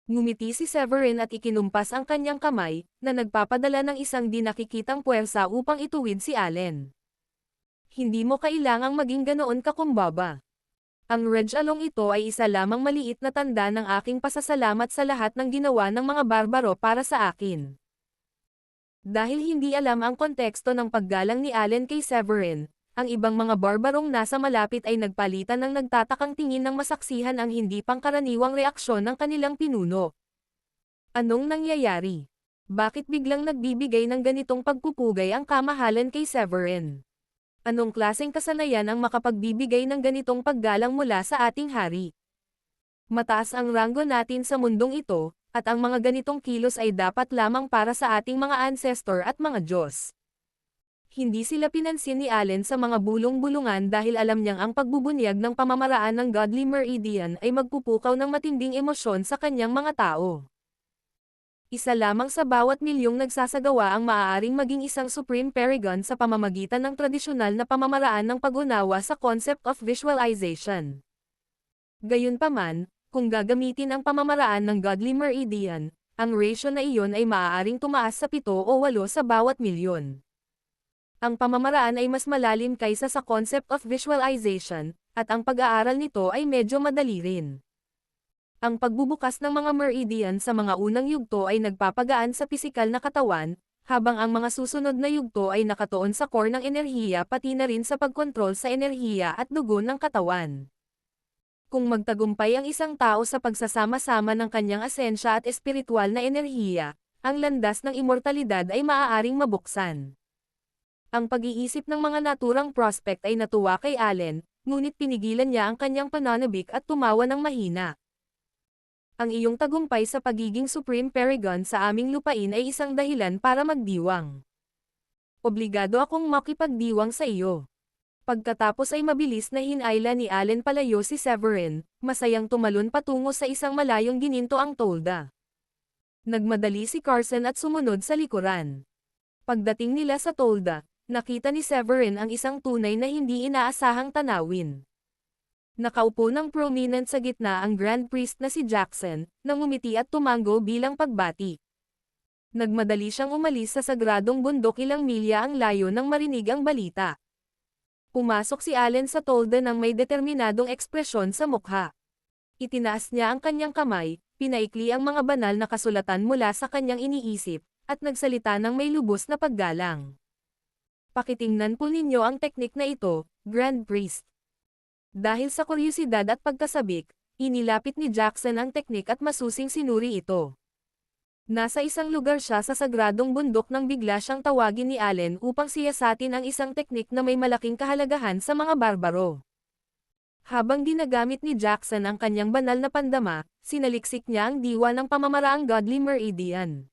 Ngumiti si Severin at ikinumpas ang kanyang kamay, na nagpapadala ng isang di nakikitang puwersa upang ituwid si Allen. Hindi mo kailangang maging ganoon kakumbaba. Ang Regalong ito ay isa lamang maliit na tanda ng aking pasasalamat sa lahat ng ginawa ng mga barbaro para sa akin. Dahil hindi alam ang konteksto ng paggalang ni Allen kay Severin, ang ibang mga barbarong nasa malapit ay nagpalitan ng nagtatakang tingin ng masaksihan ang hindi pangkaraniwang reaksyon ng kanilang pinuno. Anong nangyayari? Bakit biglang nagbibigay ng ganitong pagpupugay ang kamahalan kay Severin? Anong klaseng kasanayan ang makapagbibigay ng ganitong paggalang mula sa ating hari? Mataas ang ranggo natin sa mundong ito, at ang mga ganitong kilos ay dapat lamang para sa ating mga ancestor at mga Diyos. Hindi sila pinansin ni Allen sa mga bulong-bulungan dahil alam niyang ang pagbubunyag ng pamamaraan ng Godly Meridian ay magpupukaw ng matinding emosyon sa kanyang mga tao. Isa lamang sa bawat milyong nagsasagawa ang maaaring maging isang Supreme Paragon sa pamamagitan ng tradisyonal na pamamaraan ng pag-unawa sa concept of visualization. Gayunpaman, kung gagamitin ang pamamaraan ng Godly Meridian, Ang ratio na iyon ay maaaring tumaas sa 7 o 8 sa bawat milyon. Ang pamamaraan ay mas malalim kaysa sa concept of visualization, at ang pag-aaral nito ay medyo madali rin. Ang pagbubukas ng mga meridian sa mga unang yugto ay nagpapagaan sa pisikal na katawan, habang ang mga susunod na yugto ay nakatuon sa core ng enerhiya pati na rin sa pagkontrol sa enerhiya at dugo ng katawan. Kung magtagumpay ang isang tao sa pagsasama-sama ng kanyang asensya at espiritual na enerhiya, ang landas ng immortalidad ay maaaring mabuksan. Ang pag-iisip ng mga naturang prospect ay natuwa kay Allen, ngunit pinigilan niya ang kanyang pananabik at tumawa ng mahina. Ang iyong tagumpay sa pagiging Supreme Paragon sa aming lupain ay isang dahilan para magdiwang. Obligado akong makipagdiwang sa iyo. Pagkatapos ay mabilis na hinayla ni Allen palayo si Severin, masayang tumalon patungo sa isang malayong gininto ang tolda. Nagmadali si Carson at sumunod sa likuran. Pagdating nila sa tolda, nakita ni Severin ang isang tunay na hindi inaasahang tanawin. Nakaupo ng prominent sa gitna ang Grand Priest na si Jackson, nang ngumiti at tumango bilang pagbati. Nagmadali siyang umalis sa sagradong bundok ilang milya ang layo nang marinig ang balita. Pumasok si Allen sa tolda nang may determinadong ekspresyon sa mukha. Itinaas niya ang kanyang kamay, pinaikli ang mga banal na kasulatan mula sa kanyang iniisip, at nagsalita ng may lubos na paggalang. Pakitingnan po ninyo ang teknik na ito, Grand Priest. Dahil sa kuryosidad at pagkasabik, inilapit ni Jackson ang teknik at masusing sinuri ito. Nasa isang lugar siya sa sagradong bundok nang bigla siyang tawagin ni Allen upang siyasatin ang isang teknik na may malaking kahalagahan sa mga barbaro. Habang ginagamit ni Jackson ang kanyang banal na pandama, sinaliksik niya ang diwa ng pamamaraang Godly Meridian.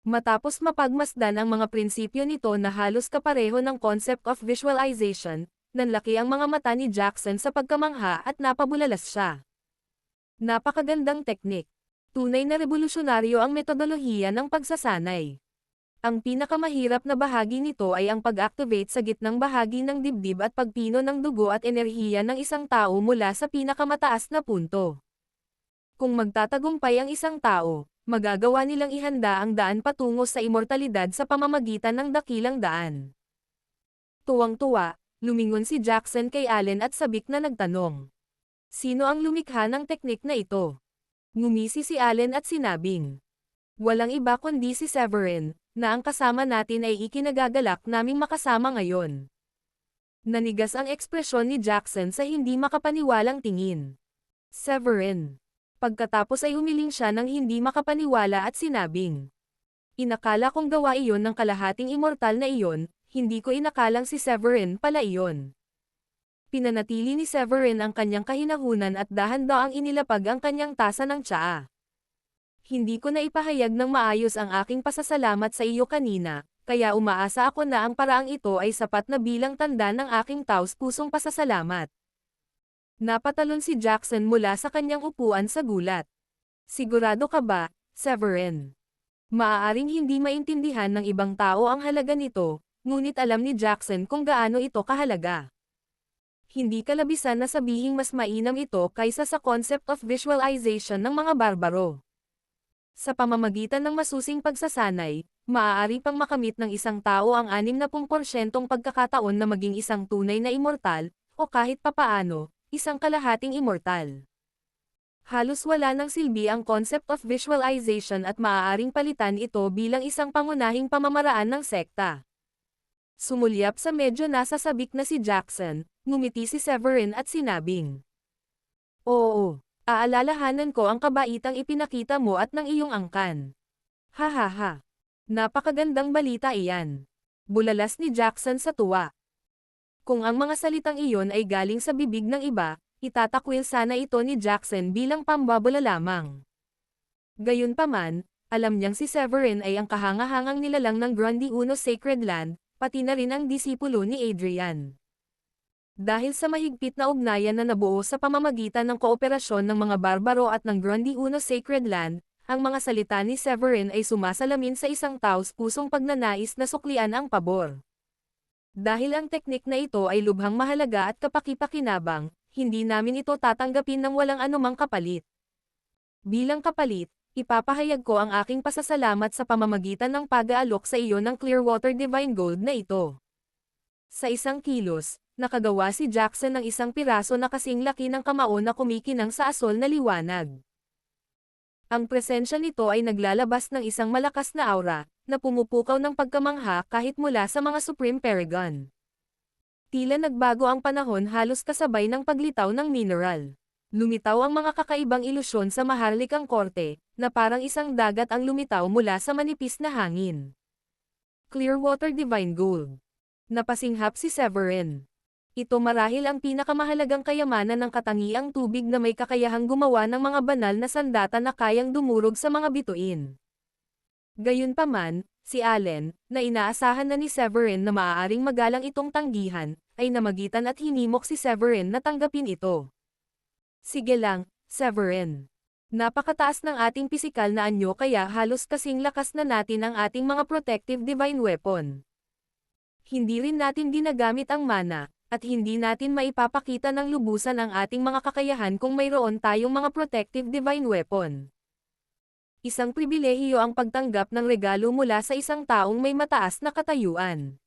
Matapos mapagmasdan ang mga prinsipyo nito na halos kapareho ng concept of visualization, nanlaki ang mga mata ni Jackson sa pagkamangha at napabulalas siya. Napakagandang teknik. Tunay na revolusyonaryo ang metodolohiya ng pagsasanay. Ang pinakamahirap na bahagi nito ay ang pag-activate sa gitnang bahagi ng dibdib at pagpino ng dugo at enerhiya ng isang tao mula sa pinakamataas na punto. Kung magtatagumpay ang isang tao, magagawa nilang ihanda ang daan patungo sa immortalidad sa pamamagitan ng dakilang daan. Tuwang-tuwa, lumingon si Jackson kay Allen at sabik na nagtanong. Sino ang lumikha ng teknik na ito? Ngumisi si Allen at sinabing, walang iba kundi si Severin, na ang kasama natin ay ikinagagalak naming makasama ngayon. Nanigas ang ekspresyon ni Jackson sa hindi makapaniwalang tingin. Severin. Pagkatapos ay humiling siya ng hindi makapaniwala at sinabing, inakala kong gawa iyon ng kalahating immortal na iyon, hindi ko inakalang si Severin pala iyon. Pinanatili ni Severin ang kanyang kahinahunan at dahan-daang inilapag ang kanyang tasa ng tsaa. Hindi ko na ipahayag ng maayos ang aking pasasalamat sa iyo kanina, kaya umaasa ako na ang paraang ito ay sapat na bilang tanda ng aking taos-pusong pasasalamat. Napatalon si Jackson mula sa kanyang upuan sa gulat. Sigurado ka ba, Severin? Maaaring hindi maintindihan ng ibang tao ang halaga nito, ngunit alam ni Jackson kung gaano ito kahalaga. Hindi kalabisan na sabihing mas mainam ito kaysa sa concept of visualization ng mga barbaro. Sa pamamagitan ng masusing pagsasanay, maaari pang makamit ng isang tao ang 60% pagkakataon na maging isang tunay na immortal, o kahit papaano, isang kalahating immortal. Halos wala ng silbi ang concept of visualization at maaaring palitan ito bilang isang pangunahing pamamaraan ng sekta. Sumulyap sa medyo nasasabik na si Jackson, ngumiti si Severin at sinabing, oo, aalalahanan ko ang kabaitang ipinakita mo at ng iyong angkan. Hahaha. Napakagandang balita iyan. Bulalas ni Jackson sa tuwa. Kung ang mga salitang iyon ay galing sa bibig ng iba, itatakwil sana ito ni Jackson bilang pambabula lamang. Gayunpaman, alam niyang si Severin ay ang kahangahangang nilalang ng Grundy Uno Sacred Land, pati na rin ang disipulo ni Adrian. Dahil sa mahigpit na ugnayan na nabuo sa pamamagitan ng kooperasyon ng mga barbaro at ng Grundy Uno Sacred Land, ang mga salita ni Severin ay sumasalamin sa isang taos-pusong pagnanais na suklian ang pabor. Dahil ang teknik na ito ay lubhang mahalaga at kapaki-pakinabang, hindi namin ito tatanggapin ng walang anumang kapalit. Bilang kapalit, Ipapahayag ko ang aking pasasalamat sa pamamagitan ng pag-aalok sa iyo ng Clearwater Divine Gold na ito. Sa isang kilos, nakagawa si Jackson ng isang piraso na kasing laki ng kamao na kumikinang sa asol na liwanag. Ang presensya nito ay naglalabas ng isang malakas na aura, na pumupukaw ng pagkamangha kahit mula sa mga Supreme Paragon. Tila nagbago ang panahon halos kasabay ng paglitaw ng mineral. Lumitaw ang mga kakaibang ilusyon sa maharlikang korte, na parang isang dagat ang lumitaw mula sa manipis na hangin. Clearwater Divine Gold. Napasinghap si Severin. Ito marahil ang pinakamahalagang kayamanan ng katangiang tubig na may kakayahang gumawa ng mga banal na sandata na kayang dumurog sa mga bituin. Gayunpaman, si Allen, na inaasahan na ni Severin na maaaring magalang itong tanggihan, ay namagitan at hinimok si Severin na tanggapin ito. Sige lang, Severin. Napakataas ng ating pisikal na anyo kaya halos kasing lakas na natin ang ating mga protective divine weapon. Hindi rin natin ginagamit ang mana, at hindi natin maipapakita ng lubusan ang ating mga kakayahan kung mayroon tayong mga protective divine weapon. Isang pribilehiyo ang pagtanggap ng regalo mula sa isang taong may mataas na katayuan.